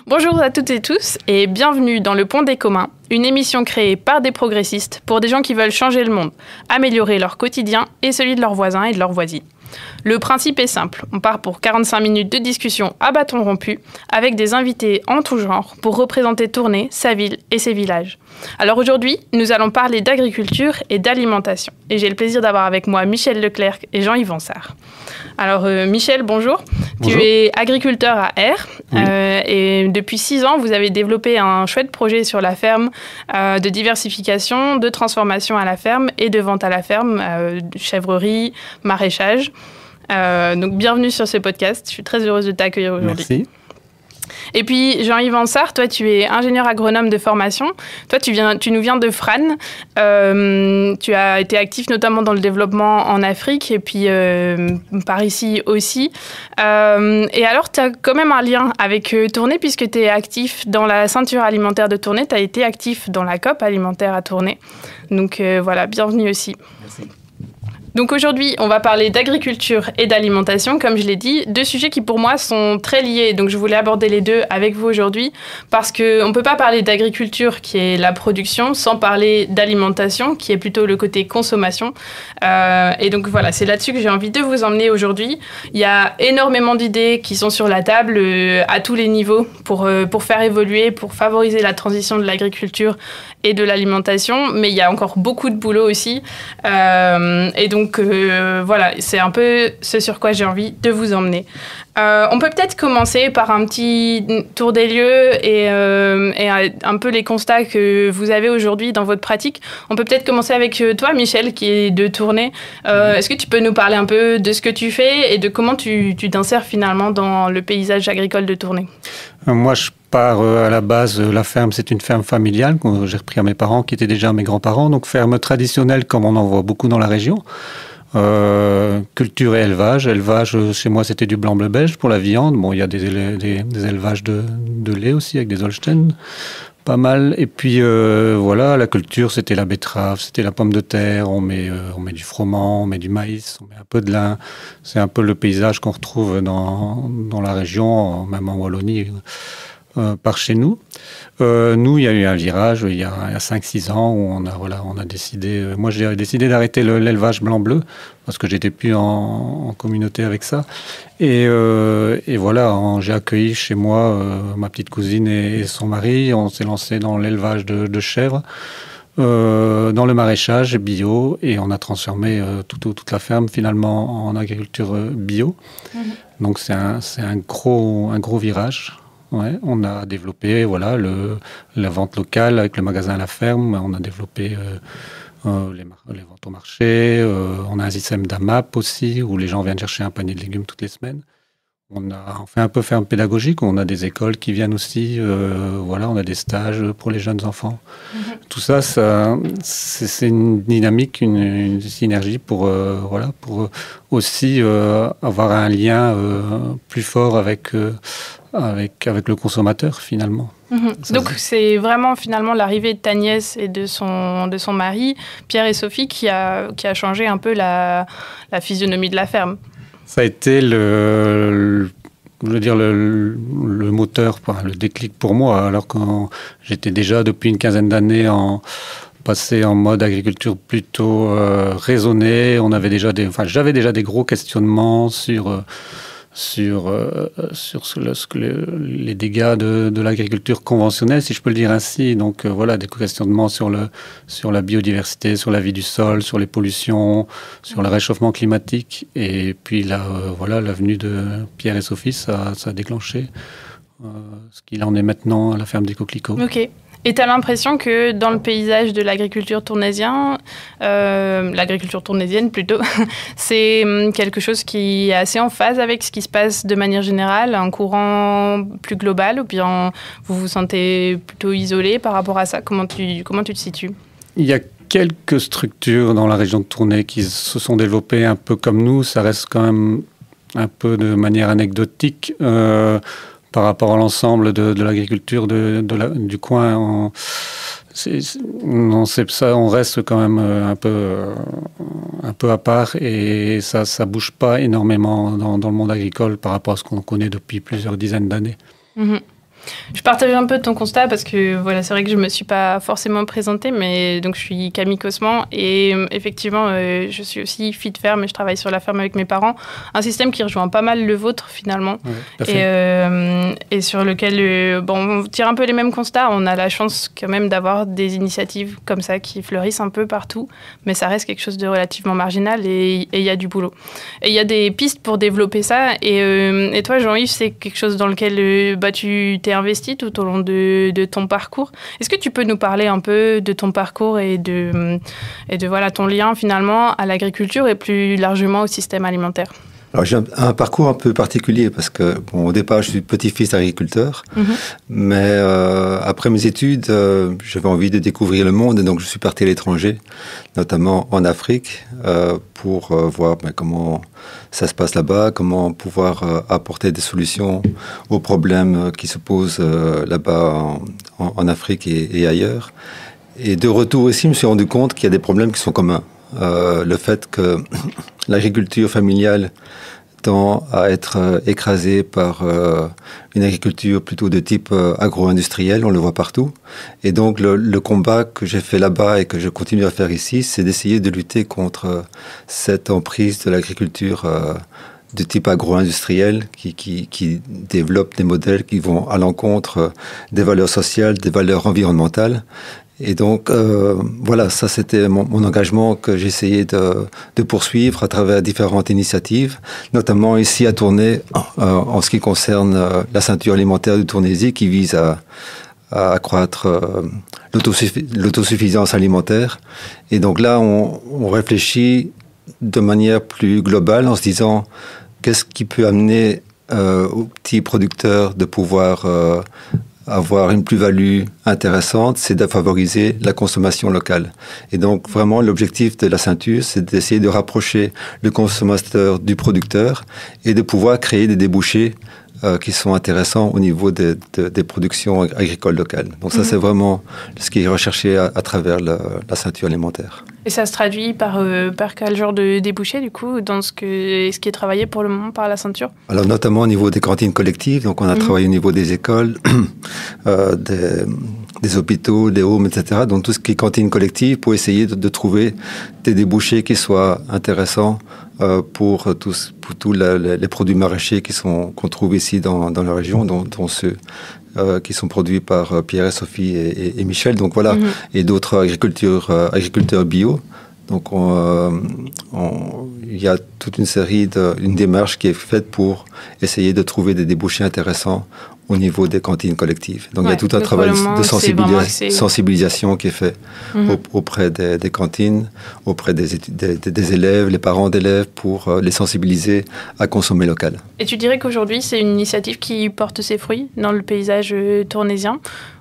Bonjour à toutes et tous et bienvenue dans Le Pont des communs, une émission créée par des progressistes pour des gens qui veulent changer le monde, améliorer leur quotidien et celui de leurs voisins et de leurs voisines. Le principe est simple, on part pour 45 minutes de discussion à bâton rompu avec des invités en tout genre pour représenter Tournai, sa ville et ses villages. Alors aujourd'hui, nous allons parler d'agriculture et d'alimentation. Et j'ai le plaisir d'avoir avec moi Michel Leclerc et Jean-Yves Ansart. Alors Michel, bonjour. Bonjour. Tu es agriculteur à Aire et depuis 6 ans, vous avez développé un chouette projet sur la ferme de diversification, de transformation à la ferme et de vente à la ferme, chèvrerie, maraîchage. Donc bienvenue sur ce podcast, je suis très heureuse de t'accueillir aujourd'hui. Merci. Et puis Jean-Yves Ansart, toi tu es ingénieur agronome de formation, toi tu nous viens de Frasnes, tu as été actif notamment dans le développement en Afrique et puis par ici aussi. Et alors tu as quand même un lien avec Tournai puisque tu es actif dans la ceinture alimentaire de Tournai, tu as été actif dans la COP alimentaire à Tournai. Donc voilà, bienvenue aussi. Merci. Donc aujourd'hui, on va parler d'agriculture et d'alimentation, comme je l'ai dit, deux sujets qui pour moi sont très liés. Donc je voulais aborder les deux avec vous aujourd'hui parce qu'on ne peut pas parler d'agriculture qui est la production sans parler d'alimentation qui est plutôt le côté consommation. Et donc voilà, c'est là-dessus que j'ai envie de vous emmener aujourd'hui. Il y a énormément d'idées qui sont sur la table à tous les niveaux pour faire évoluer, pour favoriser la transition de l'agriculture et de l'alimentation, mais il y a encore beaucoup de boulot aussi. Et donc, voilà, c'est un peu ce sur quoi j'ai envie de vous emmener. On peut peut-être commencer par un petit tour des lieux et un peu les constats que vous avez aujourd'hui dans votre pratique. On peut peut-être commencer avec toi, Michel, qui est de Tournai. Est-ce que tu peux nous parler un peu de ce que tu fais et de comment tu t'insères finalement dans le paysage agricole de Tournai ? Moi, je pars à la base, la ferme, c'est une ferme familiale que j'ai repris à mes parents, qui étaient déjà mes grands-parents. Donc, ferme traditionnelle, comme on en voit beaucoup dans la région. Culture et élevage. Élevage, chez moi, c'était du blanc-bleu belge pour la viande. Bon, il y a des élevages de lait aussi, avec des Holstein. Pas mal. Et puis, voilà, la culture, c'était la betterave, c'était la pomme de terre. On met du froment, on met du maïs, on met un peu de lin. C'est un peu le paysage qu'on retrouve dans la région, même en Wallonie. Par chez nous. Nous, il y a eu un virage il y a 5-6 ans où on a décidé... moi, j'ai décidé d'arrêter l'élevage blanc-bleu parce que j'étais plus en communauté avec ça. Et voilà, j'ai accueilli chez moi ma petite cousine et son mari. On s'est lancé dans l'élevage de chèvres, dans le maraîchage bio, et on a transformé toute la ferme finalement en agriculture bio. Mmh. Donc, c'est un gros virage. Ouais, on a développé la vente locale avec le magasin à la ferme. On a développé les ventes au marché. On a un système d'AMAP aussi où les gens viennent chercher un panier de légumes toutes les semaines. On fait un peu ferme pédagogique. On a des écoles qui viennent aussi. On a des stages pour les jeunes enfants. Mmh. Tout ça, c'est une dynamique, une synergie pour aussi avoir un lien plus fort avec le consommateur, finalement. Mmh. Donc, c'est vraiment, finalement, l'arrivée de ta nièce et de son mari, Pierre et Sophie, qui a changé un peu la physionomie de la ferme. Ça a été le moteur, le déclic pour moi, alors que j'étais déjà, depuis une quinzaine d'années, passé en mode agriculture plutôt raisonnée. J'avais déjà des gros questionnements sur les dégâts de l'agriculture conventionnelle, si je peux le dire ainsi. Donc des questionnements sur la biodiversité, sur la vie du sol, sur les pollutions, sur le réchauffement climatique. Et puis là, la venue de Pierre et Sophie, ça a déclenché ce qu'il en est maintenant à la ferme des Coquelicots. Ok. Et tu as l'impression que dans le paysage de l'agriculture tournaisienne plutôt, c'est quelque chose qui est assez en phase avec ce qui se passe de manière générale, un courant plus global, ou bien vous vous sentez plutôt isolé par rapport à ça ? Comment tu te situes ? Il y a quelques structures dans la région de Tournai qui se sont développées un peu comme nous. Ça reste quand même un peu de manière anecdotique. Par rapport à l'ensemble de l'agriculture du coin, on reste quand même un peu à part, et ça bouge pas énormément dans le monde agricole par rapport à ce qu'on connaît depuis plusieurs dizaines d'années. Mmh. Je partage un peu ton constat parce que voilà, c'est vrai que je ne me suis pas forcément présentée, mais donc je suis Camille Cosman et effectivement, je suis aussi fille de ferme et je travaille sur la ferme avec mes parents. Un système qui rejoint pas mal le vôtre finalement et sur lequel on tire un peu les mêmes constats. On a la chance quand même d'avoir des initiatives comme ça qui fleurissent un peu partout, mais ça reste quelque chose de relativement marginal et il y a du boulot. Et il y a des pistes pour développer ça et toi Jean-Yves, c'est quelque chose dans lequel tu t'es investi tout au long de ton parcours. Est-ce que tu peux nous parler un peu de ton parcours et de voilà, ton lien finalement à l'agriculture et plus largement au système alimentaire? Alors j'ai un parcours un peu particulier parce que au départ je suis petit-fils d'agriculteur, mais après mes études j'avais envie de découvrir le monde et donc je suis parti à l'étranger, notamment en Afrique, pour voir comment ça se passe là-bas, comment pouvoir apporter des solutions aux problèmes qui se posent là-bas en Afrique et ailleurs. Et de retour ici, je me suis rendu compte qu'il y a des problèmes qui sont communs. Le fait que l'agriculture familiale tend à être écrasée par une agriculture plutôt de type agro-industriel, on le voit partout. Et donc le combat que j'ai fait là-bas et que je continue à faire ici, c'est d'essayer de lutter contre cette emprise de l'agriculture de type agro-industriel qui développe des modèles qui vont à l'encontre des valeurs sociales, des valeurs environnementales. Et donc, voilà, ça c'était mon engagement que j'ai essayé de poursuivre à travers différentes initiatives, notamment ici à Tournai, en ce qui concerne la ceinture alimentaire de Tournaisis qui vise à accroître l'autosuffisance alimentaire. Et donc là, on réfléchit de manière plus globale en se disant qu'est-ce qui peut amener aux petits producteurs de pouvoir avoir une plus-value intéressante, c'est de favoriser la consommation locale. Et donc, vraiment, l'objectif de la ceinture, c'est d'essayer de rapprocher le consommateur du producteur et de pouvoir créer des débouchés qui sont intéressants au niveau des productions agricoles locales. Donc ça, c'est vraiment ce qui est recherché à travers la ceinture alimentaire. Et ça se traduit par quel genre de débouchés, du coup, dans ce qui est travaillé pour le moment par la ceinture? Alors, notamment au niveau des cantines collectives. Donc, on a travaillé au niveau des écoles, des hôpitaux, des homes, etc. Donc, tout ce qui est cantine collective pour essayer de trouver des débouchés qui soient intéressants pour tous les produits maraîchers qu'on trouve ici dans la région, dont ceux qui sont produits par Pierre et Sophie et Michel, donc voilà, et d'autres agriculteurs bio. Donc il y a toute une démarche qui est faite pour essayer de trouver des débouchés intéressants au niveau des cantines collectives. Donc il y a tout un travail de sensibilisation qui est fait auprès des cantines, auprès des élèves, les parents d'élèves, pour les sensibiliser à consommer local. Et tu dirais qu'aujourd'hui, c'est une initiative qui porte ses fruits dans le paysage tournaisien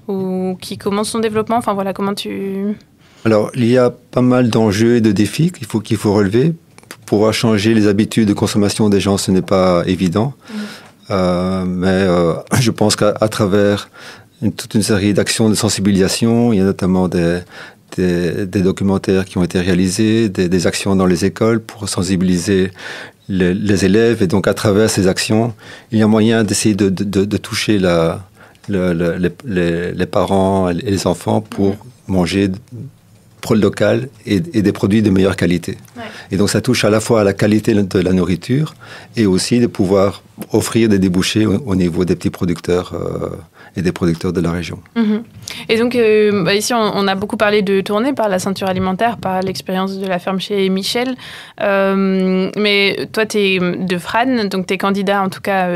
ou qui commence son développement? Enfin voilà, comment tu... Alors, il y a pas mal d'enjeux et de défis qu'il faut relever. Pour pouvoir changer les habitudes de consommation des gens, ce n'est pas évident. Mais je pense qu'à travers toute une série d'actions de sensibilisation, il y a notamment des documentaires qui ont été réalisés, des actions dans les écoles pour sensibiliser les élèves. Et donc, à travers ces actions, il y a moyen d'essayer de toucher les parents et les enfants pour manger local et des produits de meilleure qualité. Ouais. Et donc ça touche à la fois à la qualité de la nourriture et aussi de pouvoir offrir des débouchés au niveau des petits producteurs et des producteurs de la région. Et donc ici on a beaucoup parlé de Tournai par la ceinture alimentaire, par l'expérience de la ferme chez Michel, mais toi tu es de Frasnes, donc tu es candidat en tout cas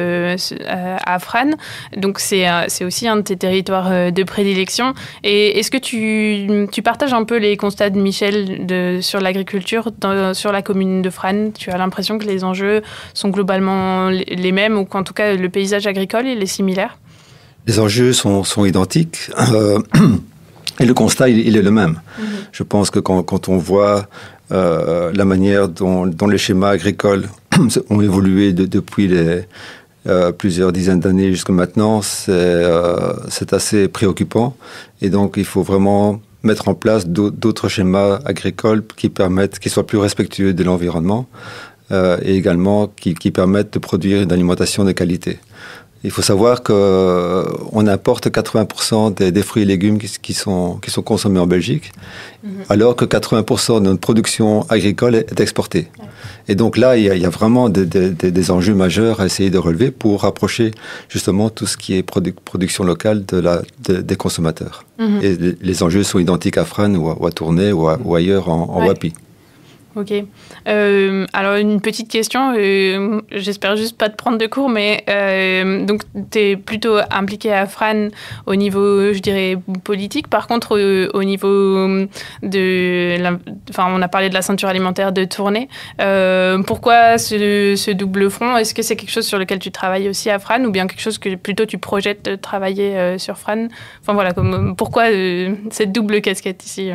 à Frasnes, donc c'est aussi un de tes territoires de prédilection. Et est-ce que tu partages un peu les constats de Michel sur l'agriculture sur la commune de Frasnes? Tu as l'impression que les enjeux sont globalement les mêmes, ou qu'en tout cas le paysage agricole il est similaire? Les enjeux sont identiques et le constat il est le même. Je pense que quand on voit la manière dont les schémas agricoles ont évolué depuis plusieurs dizaines d'années jusqu'à maintenant, c'est assez préoccupant. Et donc il faut vraiment mettre en place d'autres schémas agricoles qui soient plus respectueux de l'environnement et également qui permettent de produire une alimentation de qualité. Il faut savoir qu'on importe 80% des fruits et légumes qui sont consommés en Belgique, alors que 80% de notre production agricole est exportée. Ouais. Et donc là, il y a vraiment des enjeux majeurs à essayer de relever pour rapprocher justement tout ce qui est production locale des consommateurs. Et les enjeux sont identiques à Frasnes ou à Tournai ou ailleurs en Wappi. Ok. Alors, une petite question. J'espère juste pas te prendre de cours, mais donc, tu es plutôt impliqué à Frasnes au niveau, je dirais, politique. Par contre, au niveau enfin, on a parlé de la ceinture alimentaire de Tournai. Pourquoi ce double front? Est-ce que c'est quelque chose sur lequel tu travailles aussi à Frasnes ou bien quelque chose que plutôt tu projettes de travailler sur Frasnes? Enfin, voilà, pourquoi cette double casquette ici?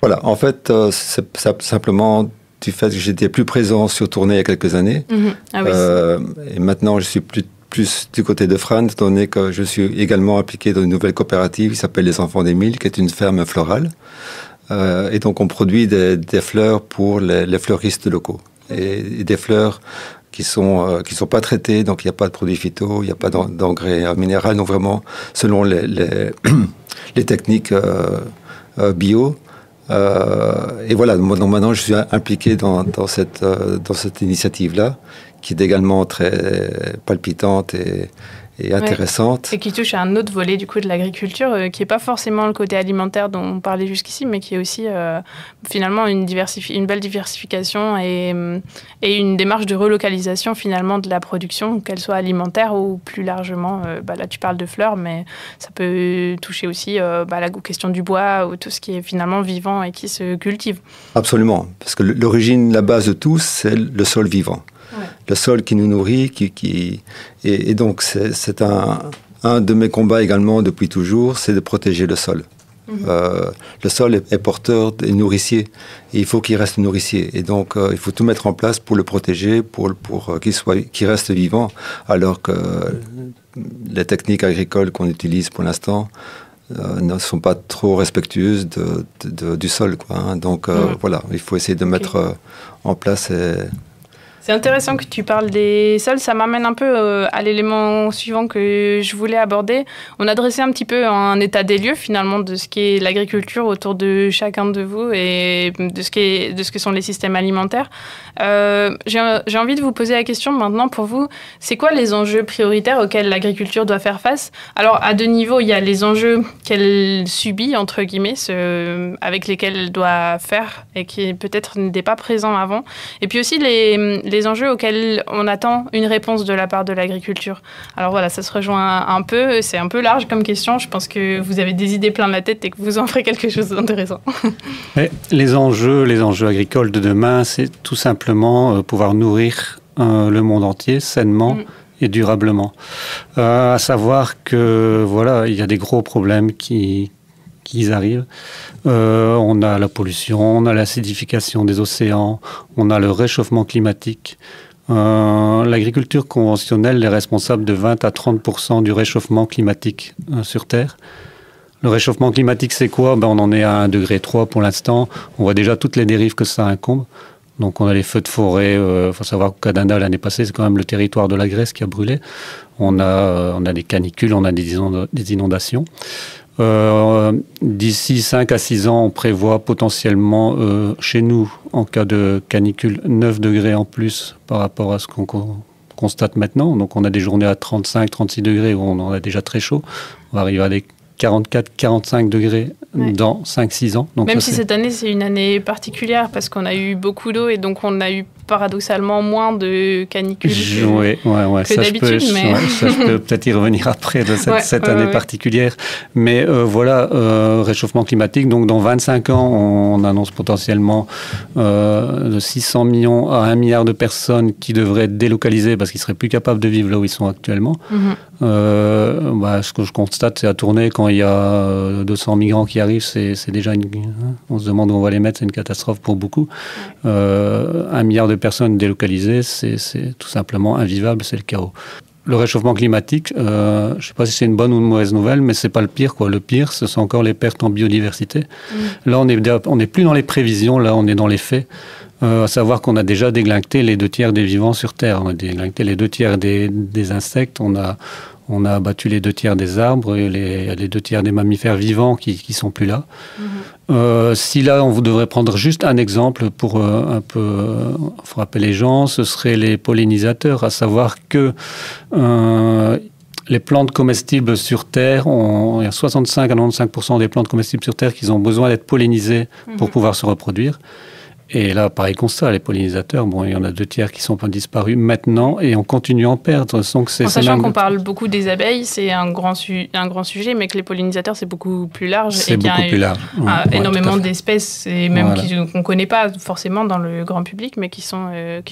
Voilà, en fait, c'est simplement du fait que j'étais plus présent sur Tournai il y a quelques années. Ah oui, et maintenant, je suis plus du côté de Frasnes, étant donné que je suis également impliqué dans une nouvelle coopérative qui s'appelle Les Enfants des Milles, qui est une ferme florale. Et donc, on produit des fleurs pour les fleuristes locaux. Et des fleurs qui sont pas traitées, donc il n'y a pas de produits phyto, il n'y a pas d'engrais minéraux, donc vraiment, selon les techniques bio. Et voilà, donc maintenant je suis impliqué dans cette initiative-là, qui est également très palpitante et intéressante. Et qui touche à un autre volet du coup de l'agriculture, qui n'est pas forcément le côté alimentaire dont on parlait jusqu'ici, mais qui est aussi finalement une belle diversification et une démarche de relocalisation finalement de la production, qu'elle soit alimentaire ou plus largement, là tu parles de fleurs, mais ça peut toucher aussi la question du bois ou tout ce qui est finalement vivant et qui se cultive. Absolument, parce que l'origine, la base de tout, c'est le sol vivant. Ouais. Le sol qui nous nourrit, et donc c'est un de mes combats également depuis toujours, c'est de protéger le sol. Le sol est porteur et nourricier, et il faut qu'il reste nourricier. Et donc il faut tout mettre en place pour le protéger, pour qu'il reste vivant, alors que les techniques agricoles qu'on utilise pour l'instant ne sont pas trop respectueuses du sol, quoi, hein. Donc voilà, il faut essayer de mettre en place. C'est intéressant que tu parles des sols, ça m'amène un peu à l'élément suivant que je voulais aborder. On a dressé un petit peu un état des lieux finalement de ce qu'est l'agriculture autour de chacun de vous et de ce que sont les systèmes alimentaires. J'ai envie de vous poser la question maintenant pour vous, c'est quoi les enjeux prioritaires auxquels l'agriculture doit faire face? Alors à deux niveaux, il y a les enjeux qu'elle subit, entre guillemets, avec lesquels elle doit faire et qui peut-être n'étaient pas présents avant. Et puis aussi les enjeux auxquels on attend une réponse de la part de l'agriculture. Alors voilà, ça se rejoint un peu, c'est un peu large comme question. Je pense que vous avez des idées plein la tête et que vous en ferez quelque chose d'intéressant. Mais les enjeux agricoles de demain, c'est tout simplement pouvoir nourrir le monde entier sainement et durablement. À savoir que voilà, il y a des gros problèmes qui arrivent. On a la pollution, on a l'acidification des océans, on a le réchauffement climatique. L'agriculture conventionnelle est responsable de 20 à 30% du réchauffement climatique sur Terre. Le réchauffement climatique, c'est quoi? On en est à 1,3 degré pour l'instant. On voit déjà toutes les dérives que ça incombe. Donc on a les feux de forêt. Il faut savoir qu'au Canada, l'année passée, c'est quand même le territoire de la Grèce qui a brûlé. On a des canicules, on a des inondations. D'ici 5 à 6 ans, on prévoit potentiellement chez nous, en cas de canicule, 9 degrés en plus par rapport à ce qu'on constate maintenant. Donc on a des journées à 35, 36 degrés où on en a déjà très chaud. On va arriver à des 44, 45 degrés dans 5-6 ans. Donc même si cette année, c'est une année particulière parce qu'on a eu beaucoup d'eau et donc on a eu paradoxalement moins de canicules que d'habitude. Ça, je peux peut-être y revenir après de cette année particulière. Mais voilà, réchauffement climatique. Donc dans 25 ans, on annonce potentiellement de 600 millions à 1 milliard de personnes qui devraient être délocalisées parce qu'ils ne seraient plus capables de vivre là où ils sont actuellement. Ce que je constate, c'est à Tournai, quand il y a 200 migrants qui arrivent, c'est déjà on se demande où on va les mettre, c'est une catastrophe pour beaucoup. 1 milliard de personnes délocalisées, c'est tout simplement invivable, c'est le chaos. Le réchauffement climatique, je ne sais pas si c'est une bonne ou une mauvaise nouvelle, mais ce n'est pas le pire, quoi. Le pire, ce sont encore les pertes en biodiversité. Là, on n'est plus dans les prévisions, là, on est dans les faits. À savoir qu'on a déjà déglingué les 2 tiers des vivants sur Terre. On a déglingué les 2 tiers des insectes. On On a abattu les 2/3 des arbres, et les 2/3 des mammifères vivants qui sont plus là. Si là, on devrait prendre juste un exemple pour un peu frapper les gens, ce serait les pollinisateurs, à savoir que les plantes comestibles sur Terre, il y a 65 à 95% des plantes comestibles sur Terre qui ont besoin d'être pollinisées pour pouvoir se reproduire. Et là, pareil constat, les pollinisateurs, bon, il y en a 2/3 qui sont pas disparus maintenant et on continue à en perdre. Donc en sachant qu'on parle beaucoup des abeilles, c'est un grand sujet, mais que les pollinisateurs, c'est beaucoup plus large. C'est beaucoup plus large. Énormément d'espèces, et même qu'on ne connaît pas forcément dans le grand public, mais qui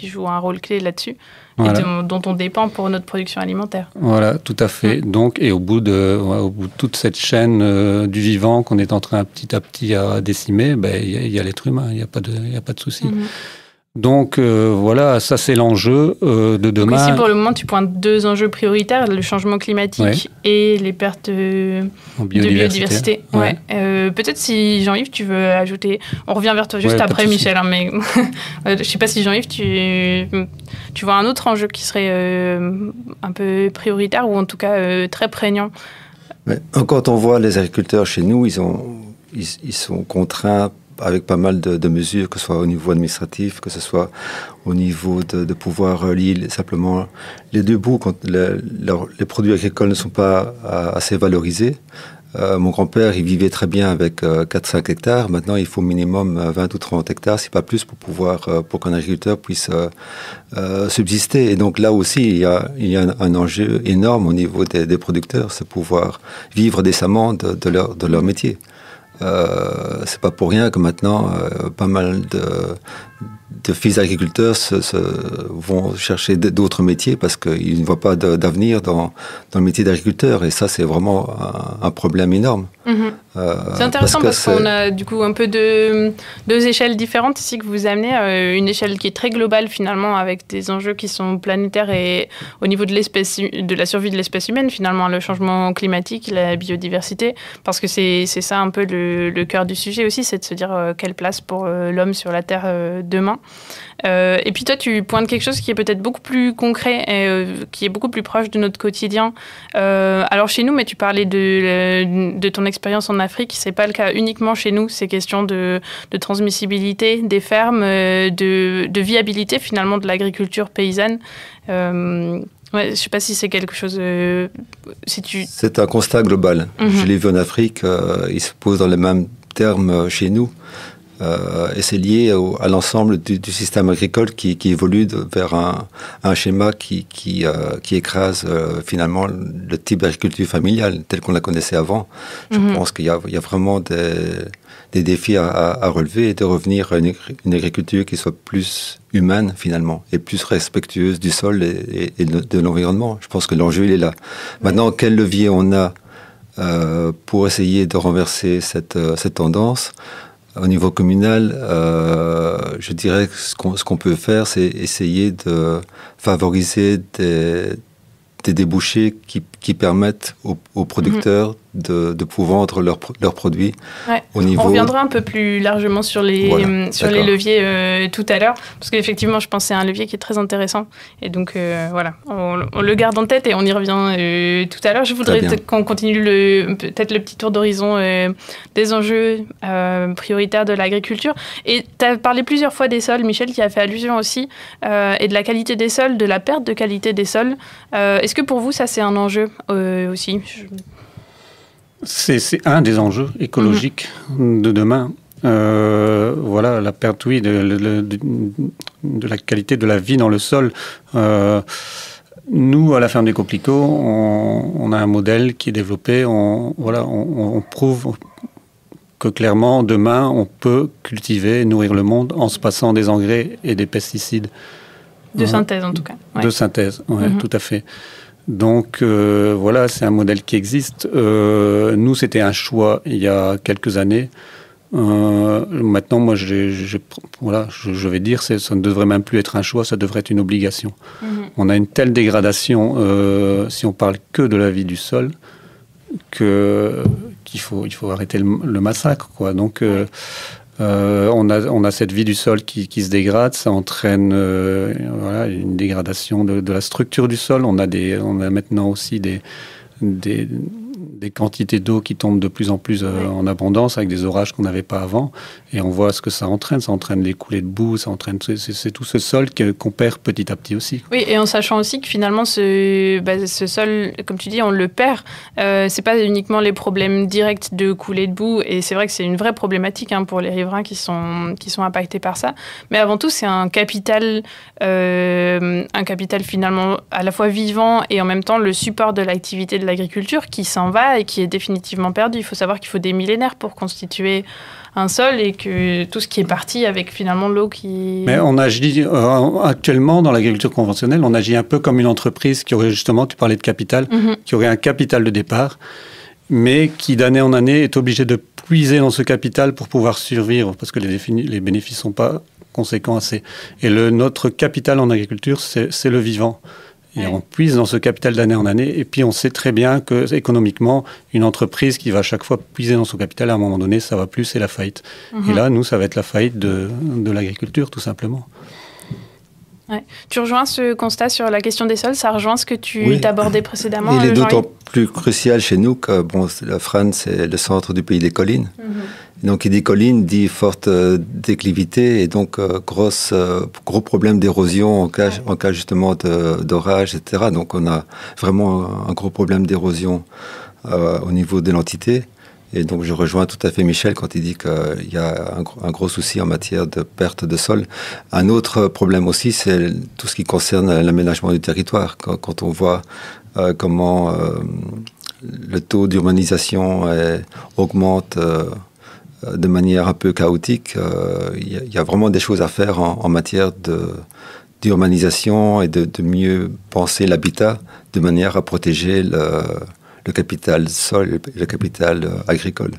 jouent un rôle clé là-dessus. Et dont on dépend pour notre production alimentaire. Voilà, tout à fait. Donc, et au bout de toute cette chaîne du vivant qu'on est en train petit à petit à décimer, il y a l'être humain, il n'y a pas de souci. Donc voilà, ça c'est l'enjeu de demain. Donc ici pour le moment tu pointes 2 enjeux prioritaires, le changement climatique et les pertes de biodiversité. Ouais. Peut-être si Jean-Yves tu veux ajouter, on revient vers toi juste après Michel, mais je ne sais pas si Jean-Yves tu vois un autre enjeu qui serait un peu prioritaire ou en tout cas très prégnant. Mais quand on voit les agriculteurs chez nous, ils sont contraints avec pas mal de mesures, que ce soit au niveau administratif, que ce soit au niveau de pouvoir lier simplement les 2 bouts quand les produits agricoles ne sont pas assez valorisés. Mon grand-père, il vivait très bien avec 4-5 hectares. Maintenant, il faut minimum 20 ou 30 hectares, si pas plus, pour qu'un agriculteur puisse subsister. Et donc là aussi, il y a un enjeu énorme au niveau des producteurs, c'est pouvoir vivre décemment de leur métier. C'est pas pour rien que maintenant pas mal de fils d'agriculteurs vont chercher d'autres métiers parce qu'ils ne voient pas d'avenir dans le métier d'agriculteur, et ça c'est vraiment un problème énorme. C'est intéressant parce qu'on a du coup un peu deux échelles différentes ici que vous amenez, une échelle qui est très globale finalement avec des enjeux qui sont planétaires et au niveau de la survie de l'espèce humaine finalement, le changement climatique, la biodiversité, parce que c'est ça un peu le cœur du sujet aussi, c'est de se dire quelle place pour l'homme sur la Terre demain. Et puis toi, tu pointes quelque chose qui est peut-être beaucoup plus concret et qui est beaucoup plus proche de notre quotidien. Alors chez nous, mais tu parlais de ton expérience en Afrique, c'est pas le cas uniquement chez nous. Ces questions de transmissibilité des fermes, de viabilité finalement de l'agriculture paysanne. Je sais pas si c'est quelque chose. C'est un constat global. Je l'ai vu en Afrique. Il se pose dans les mêmes termes chez nous. Et c'est lié à l'ensemble du système agricole qui évolue vers un schéma qui écrase finalement le type d'agriculture familiale tel qu'on la connaissait avant. Je pense qu'il y a vraiment des défis à relever et de revenir à une agriculture qui soit plus humaine finalement et plus respectueuse du sol et de l'environnement. Je pense que l'enjeu il est là. Maintenant, quel levier on a pour essayer de renverser cette tendance? Au niveau communal, je dirais que ce qu'on peut faire, c'est essayer de favoriser des débouchés qui permettent aux producteurs de pouvoir vendre leurs produits au niveau... On reviendra un peu plus largement sur les leviers tout à l'heure, parce qu'effectivement, je pense que c'est un levier qui est très intéressant. Et donc, on le garde en tête et on y revient tout à l'heure. Je voudrais peut-être qu'on continue peut-être le petit tour d'horizon des enjeux prioritaires de l'agriculture. Et tu as parlé plusieurs fois des sols, Michel, qui a fait allusion aussi, et de la qualité des sols, de la perte de qualité des sols. Est-ce que pour vous, ça, c'est un enjeu aussi? C'est un des enjeux écologiques de demain. La perte, oui, de la qualité de la vie dans le sol. Nous, à la ferme des Coquelicots, on a un modèle qui est développé. On prouve que clairement, demain, on peut cultiver, nourrir le monde en se passant des engrais et des pesticides. De synthèse, en tout cas. Ouais. De synthèse, oui, tout à fait. Donc c'est un modèle qui existe. Nous, c'était un choix il y a quelques années. Maintenant, moi, je vais dire, ça ne devrait même plus être un choix, ça devrait être une obligation. On a une telle dégradation, si on parle que de la vie du sol, qu'il faut arrêter le massacre, quoi. Donc on a cette vie du sol qui se dégrade, ça entraîne une dégradation de la structure du sol. On a maintenant aussi des quantités d'eau qui tombent de plus en plus en abondance avec des orages qu'on n'avait pas avant. Et on voit ce que ça entraîne. Ça entraîne les coulées de boue, c'est tout ce sol qu'on perd petit à petit aussi. Oui, et en sachant aussi que finalement, ce sol, comme tu dis, on le perd. C'est pas uniquement les problèmes directs de coulées de boue. Et c'est vrai que c'est une vraie problématique pour les riverains qui sont impactés par ça. Mais avant tout, c'est un capital finalement à la fois vivant et en même temps le support de l'activité de l'agriculture qui s'en va et qui est définitivement perdu. Il faut savoir qu'il faut des millénaires pour constituer un sol et que tout ce qui est parti avec finalement l'eau qui... Mais on agit actuellement dans l'agriculture conventionnelle, on agit un peu comme une entreprise qui aurait justement, tu parlais de capital, qui aurait un capital de départ, mais qui d'année en année est obligé de puiser dans ce capital pour pouvoir survivre parce que les bénéfices ne sont pas conséquents assez. Et notre capital en agriculture, c'est le vivant. Et on puise dans ce capital d'année en année. Et puis, on sait très bien que économiquement, une entreprise qui va à chaque fois puiser dans son capital, à un moment donné, ça va plus, c'est la faillite. Et là, nous, ça va être la faillite de l'agriculture, tout simplement. Ouais. Tu rejoins ce constat sur la question des sols, ça rejoint ce que tu t'abordais précédemment. Il est d'autant plus crucial chez nous que la Frane, c'est le centre du pays des collines. Donc, qui dit colline, dit forte déclivité et donc gros problème d'érosion en cas justement d'orage, etc. Donc, on a vraiment un gros problème d'érosion au niveau de l'entité. Et donc, je rejoins tout à fait Michel quand il dit qu'il y a un gros souci en matière de perte de sol. Un autre problème aussi, c'est tout ce qui concerne l'aménagement du territoire. Quand on voit comment le taux d'urbanisation augmente de manière un peu chaotique, il y a vraiment des choses à faire en matière d'urbanisation et de mieux penser l'habitat de manière à protéger le capital sol et le capital agricole.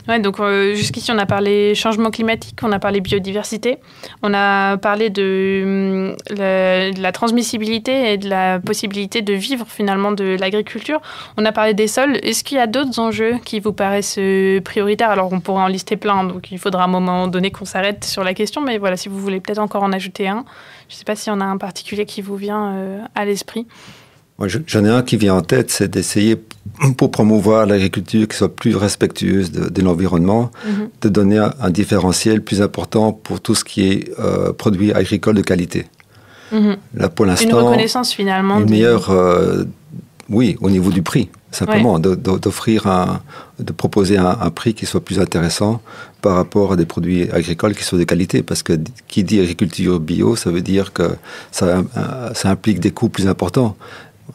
Ouais, donc jusqu'ici, on a parlé changement climatique, on a parlé biodiversité, on a parlé de la transmissibilité et de la possibilité de vivre finalement de l'agriculture. On a parlé des sols. Est-ce qu'il y a d'autres enjeux qui vous paraissent prioritaires? Alors, on pourrait en lister plein, donc il faudra à un moment donné qu'on s'arrête sur la question, mais voilà, si vous voulez peut-être encore en ajouter un. Je ne sais pas s'il y en a un particulier qui vous vient à l'esprit. Moi, j'en ai un qui vient en tête, c'est d'essayer, pour promouvoir l'agriculture qui soit plus respectueuse de l'environnement, de donner un différentiel plus important pour tout ce qui est produits agricoles de qualité. Là, pour l'instant, une reconnaissance finalement. Une meilleure, oui, au niveau du prix, simplement, d'offrir de proposer un prix qui soit plus intéressant par rapport à des produits agricoles qui soient de qualité. Parce que qui dit agriculture bio, ça veut dire que ça implique des coûts plus importants.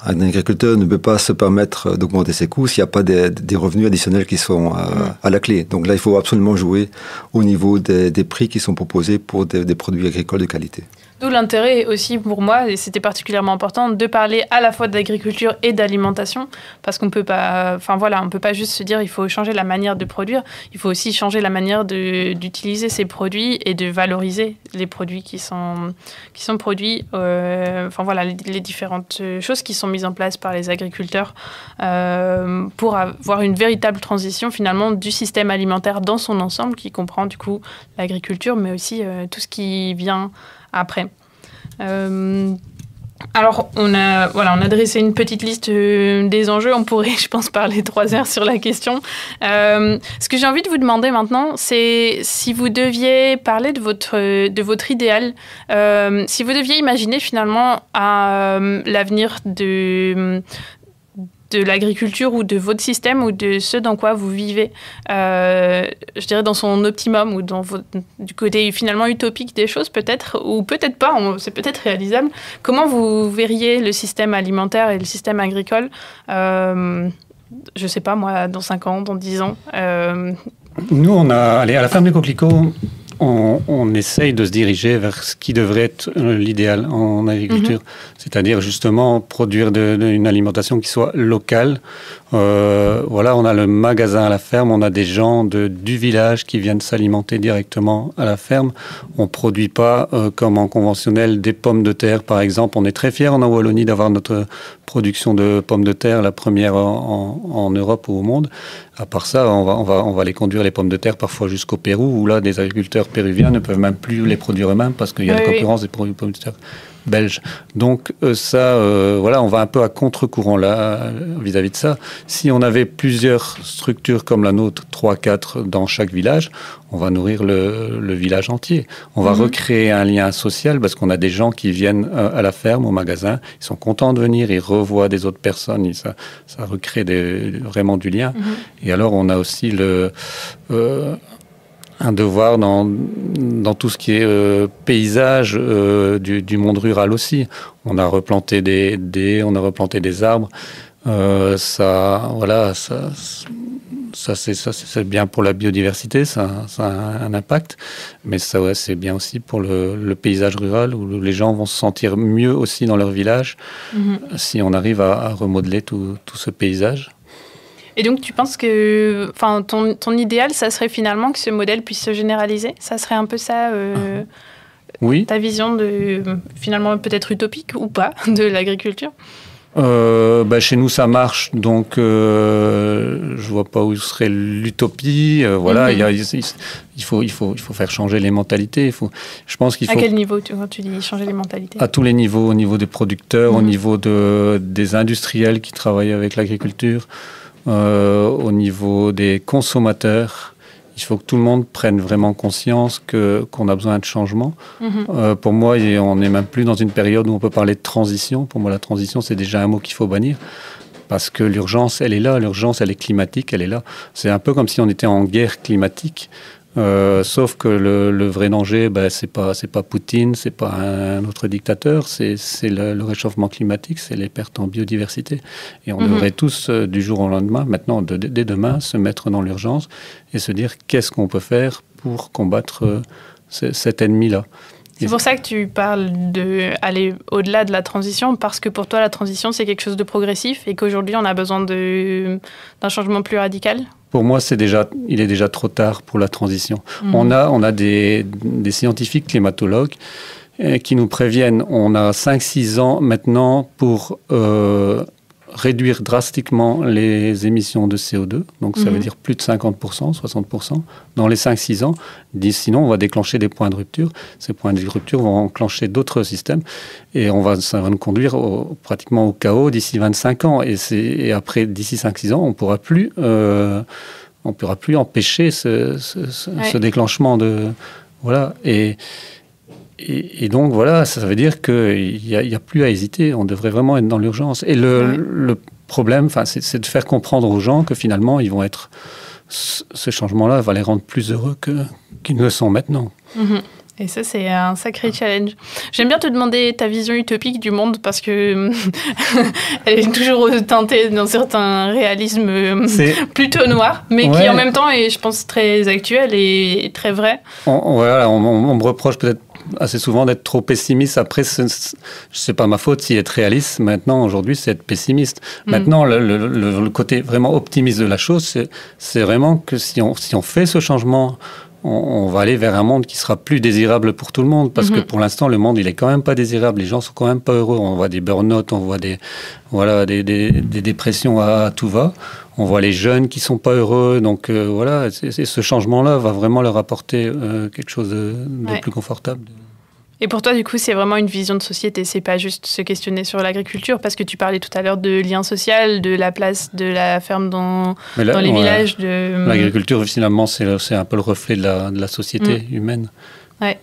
Un agriculteur ne peut pas se permettre d'augmenter ses coûts s'il n'y a pas des revenus additionnels qui sont à la clé. Donc là, il faut absolument jouer au niveau des prix qui sont proposés pour des produits agricoles de qualité. D'où l'intérêt aussi pour moi, et c'était particulièrement important, de parler à la fois d'agriculture et d'alimentation, parce qu'on peut pas, on peut pas juste se dire il faut changer la manière de produire, il faut aussi changer la manière d'utiliser ces produits et de valoriser les produits qui sont produits, les différentes choses qui sont mises en place par les agriculteurs pour avoir une véritable transition finalement du système alimentaire dans son ensemble, qui comprend du coup l'agriculture, mais aussi tout ce qui vient après. Alors, on a dressé une petite liste des enjeux. On pourrait, je pense, parler 3 heures sur la question. Ce que j'ai envie de vous demander maintenant, c'est si vous deviez parler de votre idéal, si vous deviez imaginer finalement l'avenir de l'agriculture ou de votre système ou de ce dans quoi vous vivez, je dirais dans son optimum ou du côté finalement utopique des choses peut-être, ou peut-être pas, c'est peut-être réalisable. Comment vous verriez le système alimentaire et le système agricole, je sais pas moi, dans 5 ans, dans 10 ans Nous, à la ferme des Coquelicots, on essaye de se diriger vers ce qui devrait être l'idéal en agriculture, c'est-à-dire justement produire une alimentation qui soit locale. On a le magasin à la ferme, on a des gens du village qui viennent s'alimenter directement à la ferme. On ne produit pas, comme en conventionnel, des pommes de terre, par exemple. On est très fiers en Wallonie d'avoir notre production de pommes de terre, la première en Europe ou au monde. À part ça, on va les conduire, les pommes de terre, parfois jusqu'au Pérou, où là, des agriculteurs péruviens ne peuvent même plus les produire eux-mêmes parce qu'il y a la concurrence des produits pommes de terre belge. Donc voilà, on va un peu à contre-courant là vis-à-vis de ça. Si on avait plusieurs structures comme la nôtre, 3, 4 dans chaque village, on va nourrir le village entier. On va recréer un lien social parce qu'on a des gens qui viennent à la ferme, au magasin, ils sont contents de venir, ils revoient des autres personnes, ça recrée vraiment du lien. Et alors on a aussi un devoir dans tout ce qui est paysage du monde rural aussi. On a replanté on a replanté des arbres. Ça c'est bien pour la biodiversité, ça a un impact. Mais ça, ouais, c'est bien aussi pour le paysage rural où les gens vont se sentir mieux aussi dans leur village si on arrive à remodeler tout ce paysage. Et donc, tu penses que ton idéal, ça serait finalement que ce modèle puisse se généraliser? Ça serait un peu ça, oui. Ta vision finalement peut-être utopique ou pas, de l'agriculture? Chez nous, ça marche, donc je vois pas où serait l'utopie. Voilà, il faut faire changer les mentalités. Je pense qu'il faut. À quel niveau, quand tu dis changer les mentalités? À tous les niveaux, au niveau des producteurs, au niveau des industriels qui travaillent avec l'agriculture. Au niveau des consommateurs, il faut que tout le monde prenne vraiment conscience qu'on a besoin de changement. Pour moi, on n'est même plus dans une période où on peut parler de transition. Pour moi, la transition, c'est déjà un mot qu'il faut bannir. Parce que l'urgence, elle est là. L'urgence, elle est climatique, elle est là. C'est un peu comme si on était en guerre climatique. Sauf que le vrai danger, c'est pas Poutine, c'est pas un autre dictateur, c'est le réchauffement climatique, c'est les pertes en biodiversité. Et on devrait tous, du jour au lendemain, maintenant, dès demain, se mettre dans l'urgence et se dire qu'est-ce qu'on peut faire pour combattre cet ennemi-là. C'est pour ça que tu parles d'aller au-delà de la transition, parce que pour toi, la transition, c'est quelque chose de progressif et qu'aujourd'hui, on a besoin d'un changement plus radical. Pour moi, il est déjà trop tard pour la transition. On a des scientifiques climatologues qui nous préviennent. On a 5-6 ans maintenant pour réduire drastiquement les émissions de CO2. Donc, ça veut dire plus de 50%, 60% dans les 5-6 ans. Sinon, on va déclencher des points de rupture. Ces points de rupture vont enclencher d'autres systèmes et ça va nous conduire pratiquement au chaos d'ici 25 ans. Et après, d'ici 5-6 ans, on ne pourra plus empêcher ce déclenchement de... Voilà. Et donc, voilà, ça veut dire qu'il n'y a plus à hésiter. On devrait vraiment être dans l'urgence. Et le problème, c'est de faire comprendre aux gens que finalement, ils vont être... Ce changement-là va les rendre plus heureux qu'ils ne le sont maintenant. Et ça, c'est un sacré challenge. J'aime bien te demander ta vision utopique du monde parce que elle est toujours teintée d'un certain réalisme plutôt noir, mais qui en même temps est, je pense, très actuel et très vrai. On me reproche peut-être assez souvent d'être trop pessimiste. Après, c'est pas ma faute si être réaliste. Maintenant, aujourd'hui, c'est être pessimiste. Maintenant, le côté vraiment optimiste de la chose, c'est vraiment que si on fait ce changement, on va aller vers un monde qui sera plus désirable pour tout le monde. Parce que pour l'instant, le monde, il est quand même pas désirable. Les gens sont quand même pas heureux. On voit des burn-out, on voit des dépressions à tout va. On voit les jeunes qui sont pas heureux. Donc ce changement-là va vraiment leur apporter quelque chose de plus confortable. Et pour toi, du coup, c'est vraiment une vision de société. C'est pas juste se questionner sur l'agriculture, parce que tu parlais tout à l'heure de lien social, de la place de la ferme dans les villages. L'agriculture, finalement, c'est un peu le reflet de la société humaine. Ouais,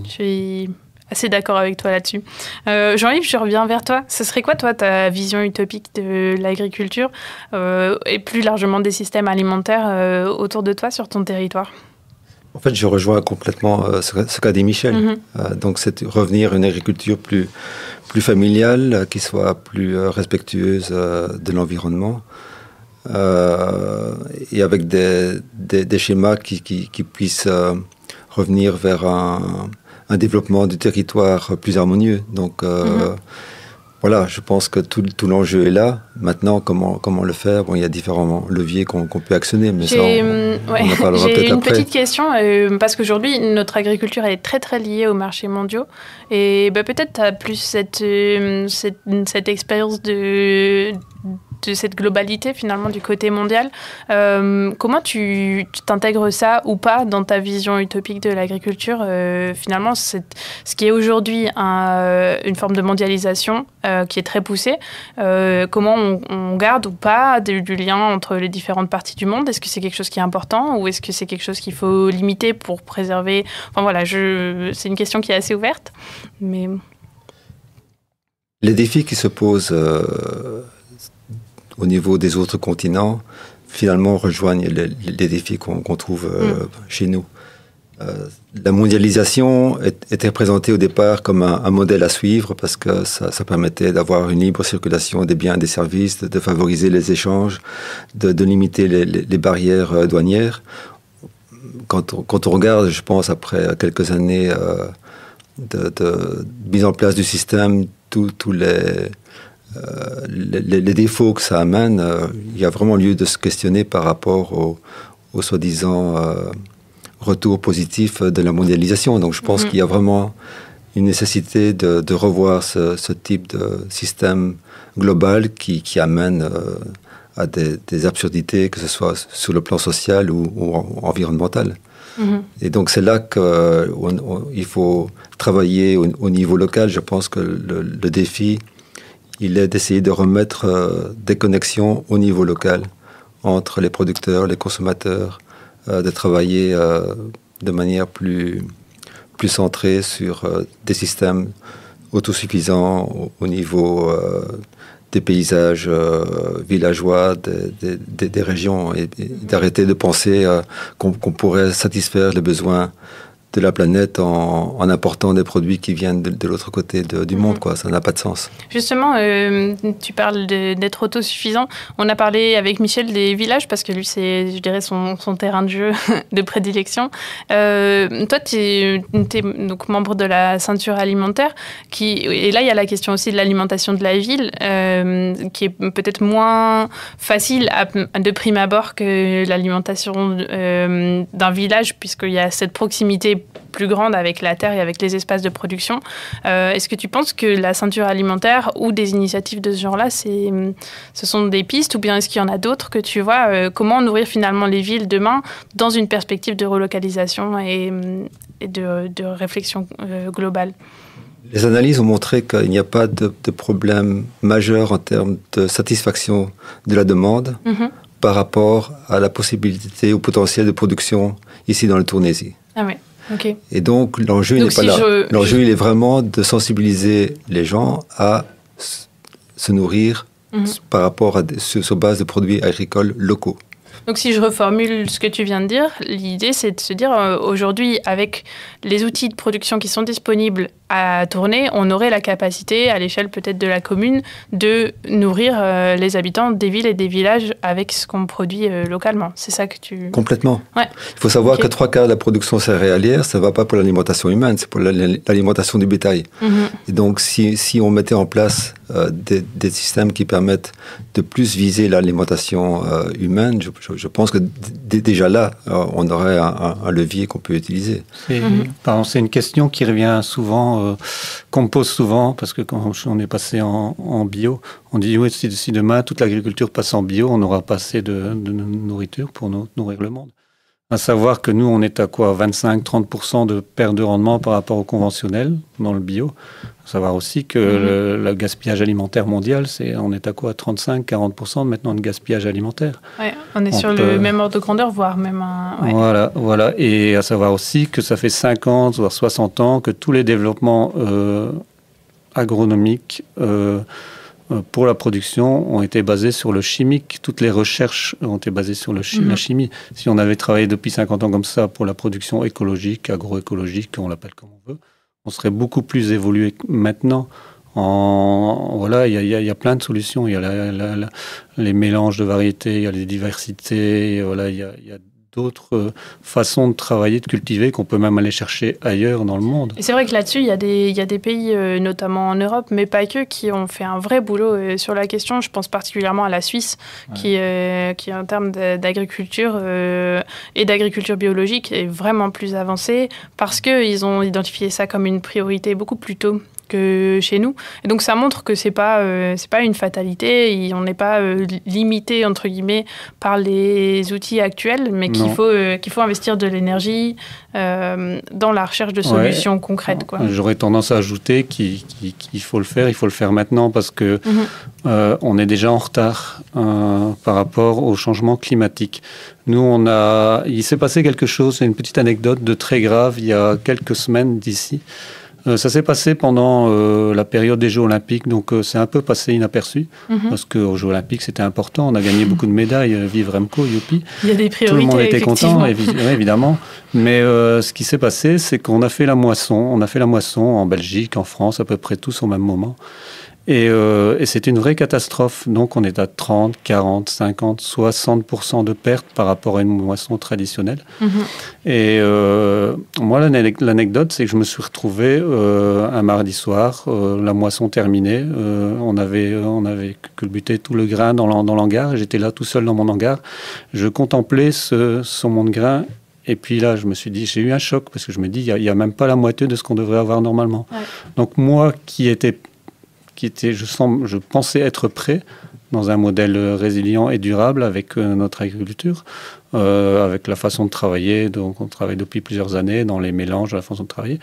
je suis assez d'accord avec toi là-dessus. Jean-Yves, je reviens vers toi. Ce serait quoi, toi, ta vision utopique de l'agriculture et plus largement des systèmes alimentaires autour de toi, sur ton territoire ? En fait, je rejoins complètement ce qu'a dit Michel. Donc, c'est revenir à une agriculture plus familiale, qui soit plus respectueuse de l'environnement, et avec des schémas qui puissent revenir vers un développement du territoire plus harmonieux. Donc, voilà, je pense que tout l'enjeu est là. Maintenant, comment le faire ? Bon, il y a différents leviers qu'on peut actionner, mais ça, on en parlera peut-être après. J'ai une petite question, parce qu'aujourd'hui, notre agriculture elle est très, très liée aux marchés mondiaux. Et peut-être tu as plus cette expérience de cette globalité finalement du côté mondial. Comment tu t'intègres ça ou pas dans ta vision utopique de l'agriculture? Finalement, ce qui est aujourd'hui une forme de mondialisation qui est très poussée. Comment on garde ou pas du lien entre les différentes parties du monde? Est-ce que c'est quelque chose qui est important ou est-ce que c'est quelque chose qu'il faut limiter pour préserver? Enfin voilà, c'est une question qui est assez ouverte. Mais... Les défis qui se posent au niveau des autres continents, finalement, rejoignent les défis qu'on trouve chez nous. La mondialisation était présentée au départ comme un modèle à suivre parce que ça permettait d'avoir une libre circulation des biens et des services, de favoriser les échanges, de limiter les barrières douanières. Quand on regarde, je pense, après quelques années de mise en place du système, tous les défauts que ça amène, il y a vraiment lieu de se questionner par rapport au soi-disant retour positif de la mondialisation. Donc je pense qu'il y a vraiment une nécessité de revoir ce type de système global qui amène à des absurdités, que ce soit sur le plan social ou environnemental. Et donc c'est là qu'il faut travailler au niveau local. Je pense que le défi, il est d'essayer de remettre des connexions au niveau local entre les producteurs, les consommateurs, de travailler de manière plus centrée sur des systèmes autosuffisants au niveau des paysages villageois, des régions, et d'arrêter de penser qu'on pourrait satisfaire les besoins de la planète en important des produits qui viennent de l'autre côté du monde, quoi. Ça n'a pas de sens. Justement, tu parles d'être autosuffisant. On a parlé avec Michel des villages parce que lui, c'est, je dirais, son terrain de jeu de prédilection. Toi, tu es donc membre de la ceinture alimentaire et là, il y a la question aussi de l'alimentation de la ville qui est peut-être moins facile de prime abord que l'alimentation d'un village puisqu'il y a cette proximité plus grande avec la terre et avec les espaces de production. Est-ce que tu penses que la ceinture alimentaire ou des initiatives de ce genre-là, ce sont des pistes ou bien est-ce qu'il y en a d'autres que tu vois? Comment nourrir finalement les villes demain dans une perspective de relocalisation et de réflexion globale? Les analyses ont montré qu'il n'y a pas de problème majeur en termes de satisfaction de la demande par rapport à la possibilité ou potentiel de production ici dans le Tournaisis. Ah oui. Okay. Et donc, l'enjeu n'est pas là. L'enjeu, il est vraiment de sensibiliser les gens à se nourrir par rapport sur base de produits agricoles locaux. Donc, si je reformule ce que tu viens de dire, l'idée, c'est de se dire, aujourd'hui, avec les outils de production qui sont disponibles à tourner, on aurait la capacité, à l'échelle peut-être de la commune, de nourrir les habitants des villes et des villages avec ce qu'on produit localement. C'est ça que tu... Complètement. Ouais. Il faut savoir que 3/4 de la production céréalière, ça ne va pas pour l'alimentation humaine, c'est pour l'alimentation du bétail. Et donc, si on mettait en place des systèmes qui permettent de plus viser l'alimentation humaine, je pense que déjà là, on aurait un levier qu'on peut utiliser. C'est une question qui revient souvent, qu'on me pose souvent, parce que quand on est passé en bio, on dit oui, si demain toute l'agriculture passe en bio, on n'aura pas assez de nourriture pour nourrir le monde. À savoir que nous, on est à quoi, 25-30% de perte de rendement par rapport au conventionnel dans le bio. À savoir aussi que le gaspillage alimentaire mondial, on est à quoi, 35-40% maintenant de gaspillage alimentaire. Ouais, on est sur le même ordre de grandeur, voire même un... Ouais. Voilà. Et à savoir aussi que ça fait 50 voire 60 ans que tous les développements agronomiques pour la production ont été basés sur le chimique. Toutes les recherches ont été basées sur la chimie. Si on avait travaillé depuis 50 ans comme ça pour la production écologique, agroécologique, on l'appelle comme on veut, on serait beaucoup plus évolué maintenant. Voilà, il y a plein de solutions. Il y a les mélanges de variétés, il y a les diversités, voilà, il y a d'autres façons de travailler, de cultiver, qu'on peut même aller chercher ailleurs dans le monde. Et c'est vrai que là-dessus, il y a des pays, notamment en Europe, mais pas que, qui ont fait un vrai boulot sur la question. Je pense particulièrement à la Suisse, qui en termes d'agriculture et d'agriculture biologique, est vraiment plus avancée parce qu'ils ont identifié ça comme une priorité beaucoup plus tôt que chez nous. Et donc ça montre que c'est pas une fatalité, on n'est pas limité entre guillemets par les outils actuels, mais qu'il faut investir de l'énergie dans la recherche de solutions concrètes, quoi. J'aurais tendance à ajouter qu'il faut le faire maintenant parce que on est déjà en retard par rapport au changement climatique. Nous, il s'est passé quelque chose, c'est une petite anecdote de très grave il y a quelques semaines d'ici. Ça s'est passé pendant la période des Jeux Olympiques, donc c'est un peu passé inaperçu, parce qu'aux Jeux Olympiques, c'était important. On a gagné beaucoup de médailles, vive Remco, youpi. Il y a des priorités, tout le monde était content, évidemment. Mais ce qui s'est passé, c'est qu'on a fait la moisson. On a fait la moisson en Belgique, en France, à peu près tous au même moment. Et c'était une vraie catastrophe. Donc, on est à 30, 40, 50, 60% de pertes par rapport à une moisson traditionnelle. Et moi, l'anecdote, c'est que je me suis retrouvé un mardi soir, la moisson terminée. On avait culbuté tout le grain dans l'hangar. J'étais là tout seul dans mon hangar. Je contemplais ce saumon de grain. Et puis là, je me suis dit, j'ai eu un choc parce que je me dis, il n'y a même pas la moitié de ce qu'on devrait avoir normalement. Ouais. Donc, moi je pensais être prêt dans un modèle résilient et durable avec notre agriculture, avec la façon de travailler. Donc, on travaille depuis plusieurs années dans les mélanges, la façon de travailler.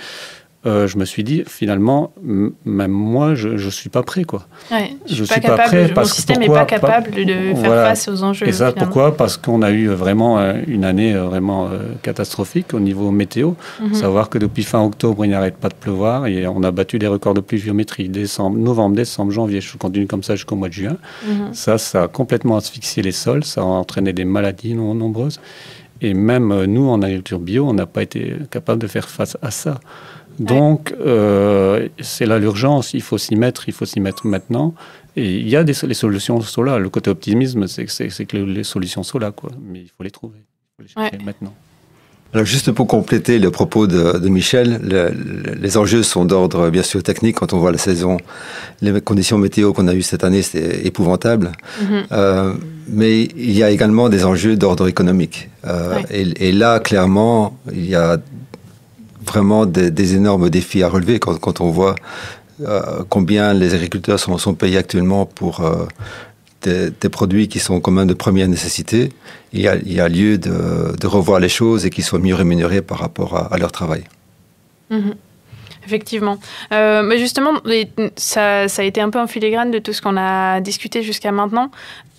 Je me suis dit, finalement, même moi, je ne suis pas prêt, quoi. Ouais, je suis pas prêt. Mon système n'est pas capable de faire face aux enjeux. Et ça, pourquoi ? Parce qu'on a eu vraiment une année vraiment catastrophique au niveau météo. Savoir que depuis fin octobre, il n'arrête pas de pleuvoir et on a battu des records de pluviométrie novembre, décembre, janvier. Je continue comme ça jusqu'au mois de juin. Ça a complètement asphyxié les sols. Ça a entraîné des maladies nombreuses. Et même nous, en agriculture bio, on n'a pas été capable de faire face à ça. Donc, c'est là l'urgence, il faut s'y mettre maintenant. Et il y a les solutions sont là. Le côté optimisme, c'est que les solutions sont là, quoi. Mais il faut les trouver, il faut les chercher maintenant. Alors, juste pour compléter le propos de Michel, les enjeux sont d'ordre, bien sûr, technique. Quand on voit la saison, les conditions météo qu'on a eues cette année, c'est épouvantable. Mais il y a également des enjeux d'ordre économique. Et là, clairement, il y a vraiment des énormes défis à relever quand on voit combien les agriculteurs sont payés actuellement pour des produits qui sont quand même de première nécessité. Il y a lieu de revoir les choses et qu'ils soient mieux rémunérés par rapport à leur travail. Effectivement. Mais justement, ça a été un peu en filigrane de tout ce qu'on a discuté jusqu'à maintenant.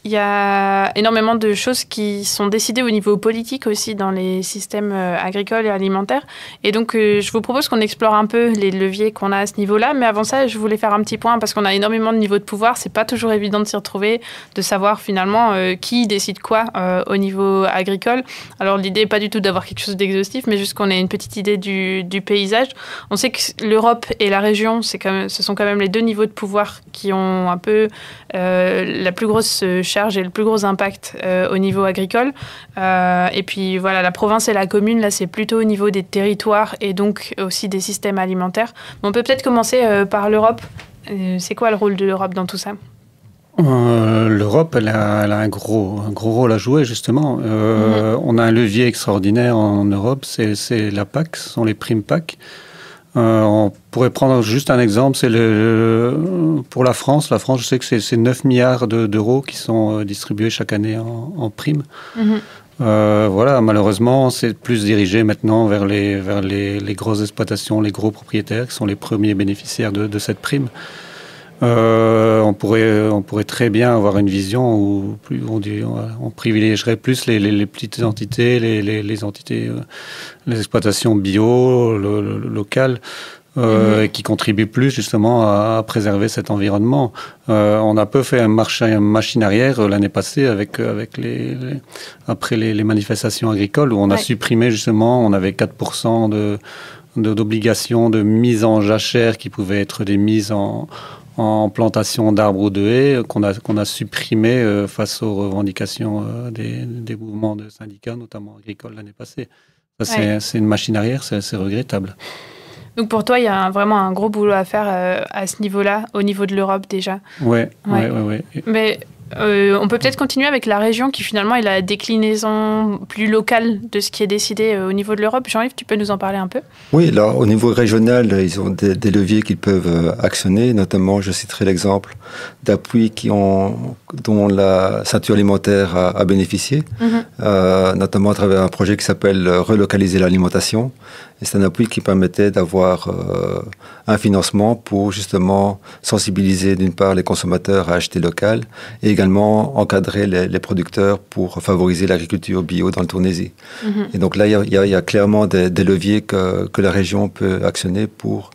Il y a énormément de choses qui sont décidées au niveau politique aussi dans les systèmes agricoles et alimentaires. Et donc, je vous propose qu'on explore un peu les leviers qu'on a à ce niveau-là. Mais avant ça, je voulais faire un petit point parce qu'on a énormément de niveaux de pouvoir. C'est pas toujours évident de s'y retrouver, de savoir finalement qui décide quoi au niveau agricole. Alors, l'idée n'est pas du tout d'avoir quelque chose d'exhaustif, mais juste qu'on ait une petite idée du paysage. On sait que l'Europe et la région, ce sont quand même les deux niveaux de pouvoir qui ont un peu la plus grosse charge et le plus gros impact au niveau agricole. Et puis voilà, la province et la commune, là, c'est plutôt au niveau des territoires et donc aussi des systèmes alimentaires. On peut peut-être commencer par l'Europe. C'est quoi le rôle de l'Europe dans tout ça ? L'Europe, elle a un gros rôle à jouer, justement. On a un levier extraordinaire en Europe, c'est la PAC, ce sont les primes PAC. On pourrait prendre juste un exemple, c'est pour la France. La France, je sais que c'est 9 milliards d'euros qui sont distribués chaque année en primes. Voilà, malheureusement, c'est plus dirigé maintenant vers les grosses exploitations, les gros propriétaires qui sont les premiers bénéficiaires de cette prime. On pourrait très bien avoir une vision où on privilégierait plus les petites entités, les entités, les exploitations bio, locales, qui contribuent plus justement à préserver cet environnement. On a peu fait un machine arrière l'année passée après les manifestations agricoles où on a supprimé justement, on avait 4% d'obligations de mise en jachère qui pouvaient être des mises en plantation d'arbres ou de haies qu'on a supprimé face aux revendications des mouvements de syndicats, notamment agricoles, l'année passée. Ça, c'est une machine arrière, c'est regrettable. Donc pour toi, il y a vraiment un gros boulot à faire à ce niveau-là, au niveau de l'Europe déjà. Oui. Mais On peut peut-être continuer avec la région qui finalement est la déclinaison plus locale de ce qui est décidé au niveau de l'Europe. Jean-Yves, tu peux nous en parler un peu? Oui, là, au niveau régional, ils ont des leviers qu'ils peuvent actionner. Notamment, je citerai l'exemple d'appuis dont la ceinture alimentaire a bénéficié, notamment à travers un projet qui s'appelle Relocaliser l'alimentation. Et c'est un appui qui permettait d'avoir un financement pour justement sensibiliser d'une part les consommateurs à acheter local et également encadrer les producteurs pour favoriser l'agriculture bio dans le Tournésie. Et donc là, il y a clairement des leviers que la région peut actionner pour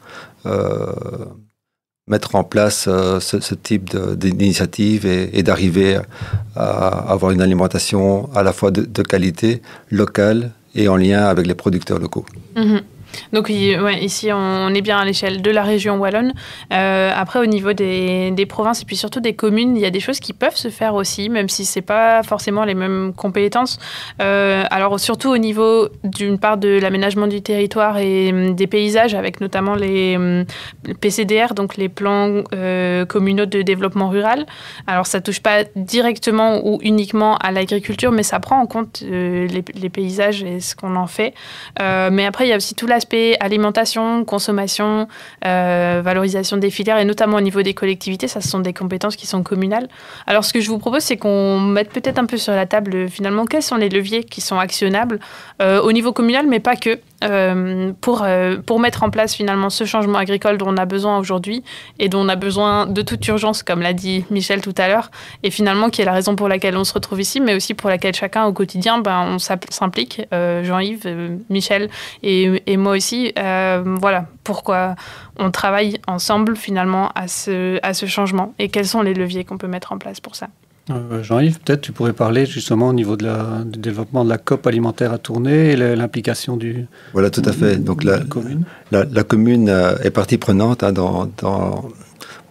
mettre en place ce type d'initiative et d'arriver à avoir une alimentation à la fois de qualité, locale, et en lien avec les producteurs locaux. Donc ici, on est bien à l'échelle de la région wallonne. Après, au niveau des provinces et puis surtout des communes, il y a des choses qui peuvent se faire aussi, même si ce n'est pas forcément les mêmes compétences. Alors, surtout au niveau, d'une part, de l'aménagement du territoire et des paysages, avec notamment les PCDR, donc les plans communaux de développement rural. Alors, ça ne touche pas directement ou uniquement à l'agriculture, mais ça prend en compte les paysages et ce qu'on en fait. Mais après, il y a aussi tout l'aspect alimentation, consommation, valorisation des filières et notamment au niveau des collectivités, ça ce sont des compétences qui sont communales. Alors ce que je vous propose, c'est qu'on mette peut-être un peu sur la table finalement quels sont les leviers qui sont actionnables au niveau communal, mais pas que, pour mettre en place finalement ce changement agricole dont on a besoin aujourd'hui et dont on a besoin de toute urgence, comme l'a dit Michel tout à l'heure, et finalement qui est la raison pour laquelle on se retrouve ici, mais aussi pour laquelle chacun au quotidien, on s'implique, Jean-Yves, Michel et moi aussi, voilà, pourquoi on travaille ensemble finalement à ce changement et quels sont les leviers qu'on peut mettre en place pour ça. Jean-Yves, peut-être tu pourrais parler justement au niveau du développement de la COP alimentaire à Tournai et l'implication du... Voilà, tout à fait. Donc la commune est partie prenante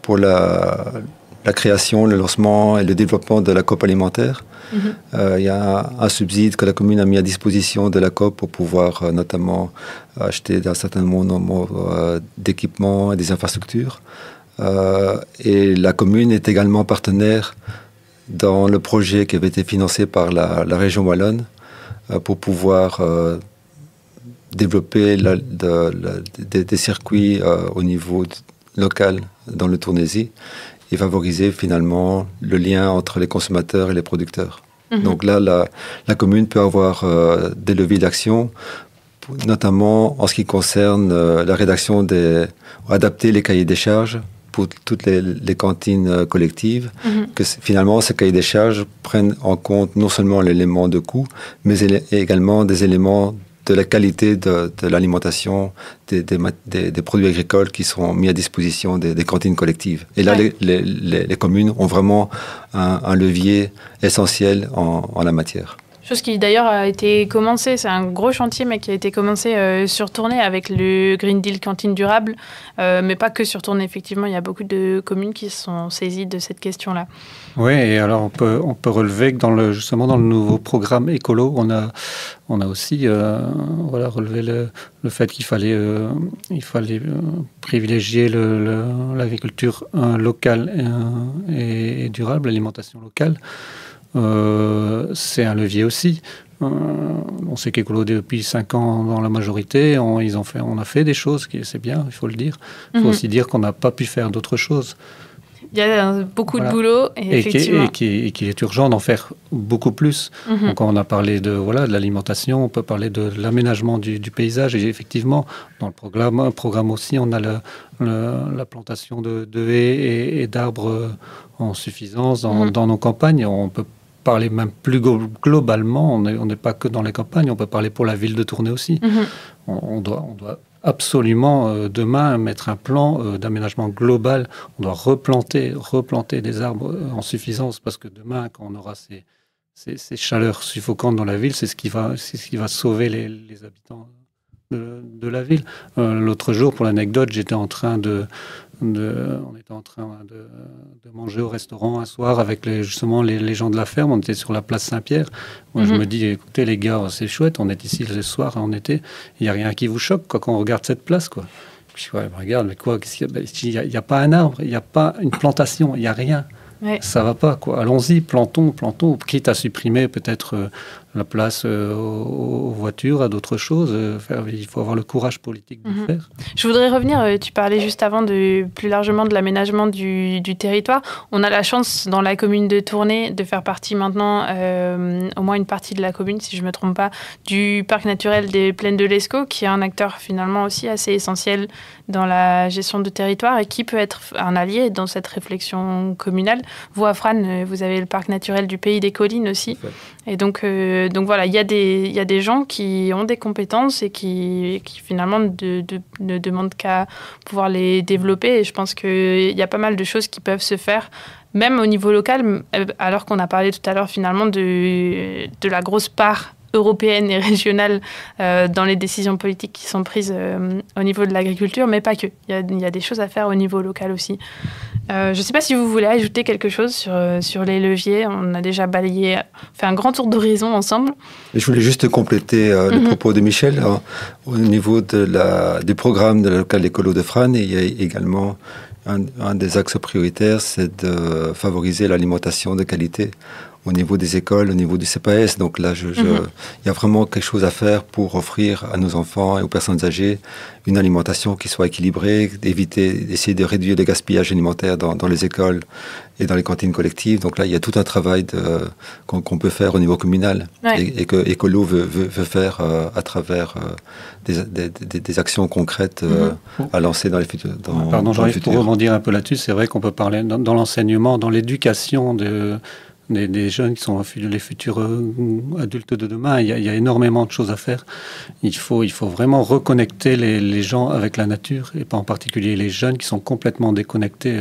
pour la création, le lancement et le développement de la COP alimentaire. Il y a un subside que la commune a mis à disposition de la COP pour pouvoir notamment acheter un certain nombre d'équipements et des infrastructures. Et la commune est également partenaire dans le projet qui avait été financé par la région wallonne pour pouvoir développer des circuits au niveau local dans le Tournésie et favoriser finalement le lien entre les consommateurs et les producteurs. Donc là, la commune peut avoir des leviers d'action, notamment en ce qui concerne la rédaction adapter les cahiers des charges pour toutes les cantines collectives, que finalement ces cahiers des charges prennent en compte non seulement l'élément de coût, mais également des éléments de la qualité de l'alimentation, des produits agricoles qui seront mis à disposition des cantines collectives. Et là, les communes ont vraiment un levier essentiel en la matière. Chose qui d'ailleurs a été commencée, c'est un gros chantier, mais qui a été commencé sur Tournai avec le Green Deal Cantine Durable, mais pas que sur Tournai. Effectivement, il y a beaucoup de communes qui se sont saisies de cette question-là. Oui, et alors on peut relever que justement dans le nouveau programme écolo, on a aussi relevé le fait qu'il fallait privilégier l'agriculture locale et durable, l'alimentation locale. C'est un levier aussi. On sait qu'Écolo, depuis 5 ans dans la majorité, on a fait des choses, c'est bien, il faut le dire. Il faut aussi dire qu'on n'a pas pu faire d'autres choses. Il y a beaucoup de boulot et qu'il est urgent d'en faire beaucoup plus. Donc, quand on a parlé de l'alimentation, on peut parler de l'aménagement du paysage. Et effectivement, dans le programme aussi, on a la plantation de haies et d'arbres en suffisance dans nos campagnes. On peut parler même plus globalement, on n'est pas que dans les campagnes, on peut parler pour la ville de Tournai aussi. On doit absolument demain mettre un plan d'aménagement global. On doit replanter des arbres en suffisance parce que demain, quand on aura ces chaleurs suffocantes dans la ville, c'est ce qui va sauver les habitants de la ville. L'autre jour, pour l'anecdote, on était en train de manger au restaurant un soir avec justement les gens de la ferme. On était sur la place Saint-Pierre. Moi, je me dis, écoutez les gars, c'est chouette, on est ici ce soir en été, il n'y a rien qui vous choque quand on regarde cette place, quoi. Je dis, regarde, mais quoi, il n'y a pas un arbre, il n'y a pas une plantation, il n'y a rien. Ouais. Ça va pas, quoi. Allons-y, plantons, quitte à supprimer peut-être la place aux voitures, à d'autres choses. Il faut avoir le courage politique de le faire. Je voudrais revenir, tu parlais juste avant plus largement de l'aménagement du territoire. On a la chance dans la commune de Tournai de faire partie maintenant, au moins une partie de la commune, si je ne me trompe pas, du parc naturel des Plaines de l'Escaut, qui est un acteur finalement aussi assez essentiel dans la gestion de territoire et qui peut être un allié dans cette réflexion communale. Vous, à Frasnes, vous avez le parc naturel du Pays des Collines aussi. Et donc voilà, il y a des gens qui ont des compétences et qui finalement ne demandent qu'à pouvoir les développer. Et je pense qu'il y a pas mal de choses qui peuvent se faire, même au niveau local, alors qu'on a parlé tout à l'heure finalement de la grosse part européenne et régionale dans les décisions politiques qui sont prises au niveau de l'agriculture, mais pas que. Il y a des choses à faire au niveau local aussi. Je ne sais pas si vous voulez ajouter quelque chose sur les leviers. On a déjà fait un grand tour d'horizon ensemble. Je voulais juste compléter le propos de Michel. Au niveau du programme de la locale écolo de Frasnes, il y a également un des axes prioritaires, c'est de favoriser l'alimentation de qualité au niveau des écoles, au niveau du CPAS. Donc là, il y a vraiment quelque chose à faire pour offrir à nos enfants et aux personnes âgées une alimentation qui soit équilibrée, d'essayer de réduire les gaspillages alimentaires dans les écoles et dans les cantines collectives. Donc là, il y a tout un travail qu'on peut faire au niveau communal et que Écolo veut faire à travers des actions concrètes à lancer dans les futurs. Pardon, j'arrive pour rebondir un peu là-dessus. C'est vrai qu'on peut parler dans l'enseignement, dans l'éducation des jeunes qui sont les futurs adultes de demain. Il y a énormément de choses à faire. Il faut vraiment reconnecter les gens avec la nature, et pas en particulier les jeunes qui sont complètement déconnectés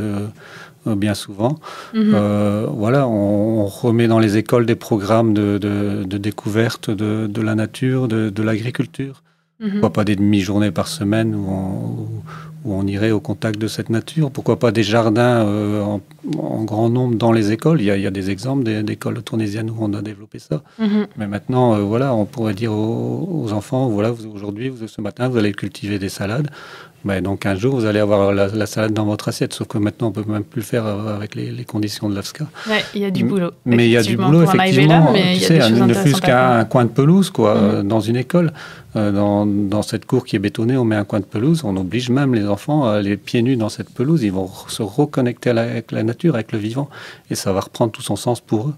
bien souvent. Voilà, on remet dans les écoles des programmes de découverte de la nature, de l'agriculture. Pourquoi pas des demi-journées par semaine où on irait au contact de cette nature? Pourquoi pas des jardins en grand nombre dans les écoles? Il y a des exemples d'écoles tournaisiennes où on a développé ça. Mais maintenant, voilà, on pourrait dire aux enfants, voilà, aujourd'hui, ce matin, vous allez cultiver des salades. Ben, donc un jour, vous allez avoir la salade dans votre assiette. Sauf que maintenant, on ne peut même plus le faire avec les conditions de l'AFSCA. Ouais, il y a du boulot. Mais il y a du boulot, effectivement. Tu sais, ne fût-ce qu'un coin de pelouse, quoi, dans une école. Dans cette cour qui est bétonnée, on met un coin de pelouse. On oblige même les enfants à aller pieds nus dans cette pelouse. Ils vont se reconnecter avec la nature, avec le vivant. Et ça va reprendre tout son sens pour eux.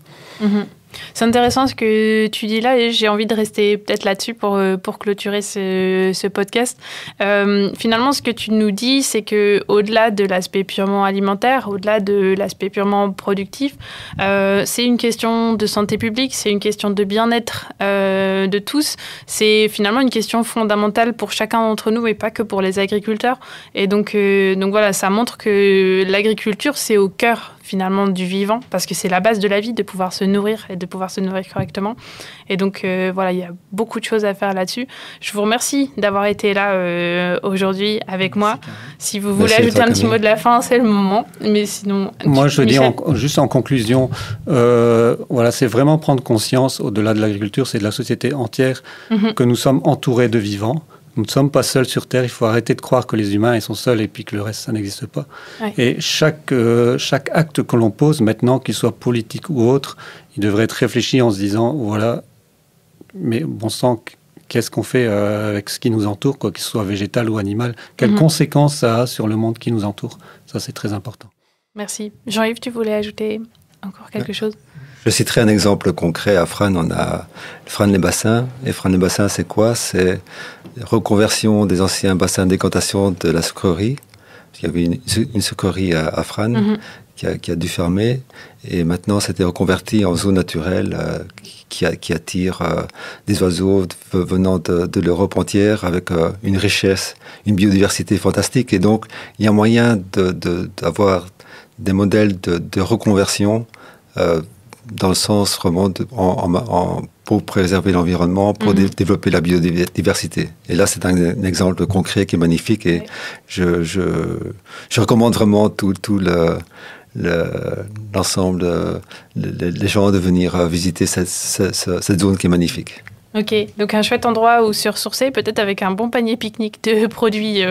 C'est intéressant ce que tu dis là, et j'ai envie de rester peut-être là-dessus pour clôturer ce podcast. Finalement, ce que tu nous dis, c'est qu'au-delà de l'aspect purement alimentaire, au-delà de l'aspect purement productif, c'est une question de santé publique, c'est une question de bien-être de tous. C'est finalement une question fondamentale pour chacun d'entre nous et pas que pour les agriculteurs. Et donc voilà, ça montre que l'agriculture, c'est au cœur finalement du vivant, parce que c'est la base de la vie, de pouvoir se nourrir et de pouvoir se nourrir correctement. Et donc voilà, il y a beaucoup de choses à faire là-dessus. Je vous remercie d'avoir été là aujourd'hui avec moi. Si vous voulez ajouter un petit mot de la fin, c'est le moment. Mais sinon, moi je veux dire juste en conclusion, voilà, c'est vraiment prendre conscience, au-delà de l'agriculture, c'est de la société entière, que nous sommes entourés de vivants. Nous ne sommes pas seuls sur Terre. Il faut arrêter de croire que les humains ils sont seuls et puis que le reste, ça n'existe pas. Ouais. Et chaque acte que l'on pose maintenant, qu'il soit politique ou autre, il devrait être réfléchi en se disant, voilà, mais bon sang, qu'est-ce qu'on fait avec ce qui nous entoure, quoi, qu'il soit végétal ou animal? Quelles conséquences ça a sur le monde qui nous entoure? Ça, c'est très important. Merci. Jean-Yves, tu voulais ajouter encore quelque chose? Je citerai un exemple concret. À Frasnes, on a Frasnes-les-Bassins. Et Frasnes-les-Bassins, c'est quoi? C'est la reconversion des anciens bassins de décantation de la sucrerie. Il y avait une sucrerie à Frasnes qui a dû fermer. Et maintenant, c'était reconverti en zone naturelle qui attire des oiseaux venant de l'Europe entière avec une richesse, une biodiversité fantastique. Et donc, il y a moyen d'avoir des modèles de reconversion dans le sens vraiment pour préserver l'environnement, pour développer la biodiversité. Et là, c'est un exemple concret qui est magnifique et je recommande vraiment tout l'ensemble, les gens de venir visiter cette zone qui est magnifique. Ok, donc un chouette endroit où se ressourcer, peut-être avec un bon panier pique-nique de produits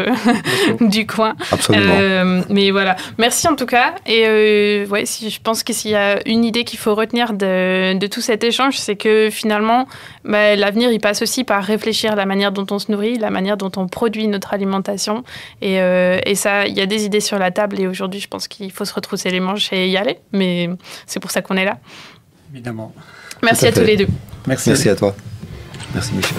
du coin. Absolument. Mais voilà, merci en tout cas. Et je pense que s'il y a une idée qu'il faut retenir de tout cet échange, c'est que finalement, l'avenir, il passe aussi par réfléchir à la manière dont on se nourrit, la manière dont on produit notre alimentation. Et ça, il y a des idées sur la table. Et aujourd'hui, je pense qu'il faut se retrousser les manches et y aller. Mais c'est pour ça qu'on est là. Évidemment. Merci à tous les deux. Merci à toi. Merci Michel.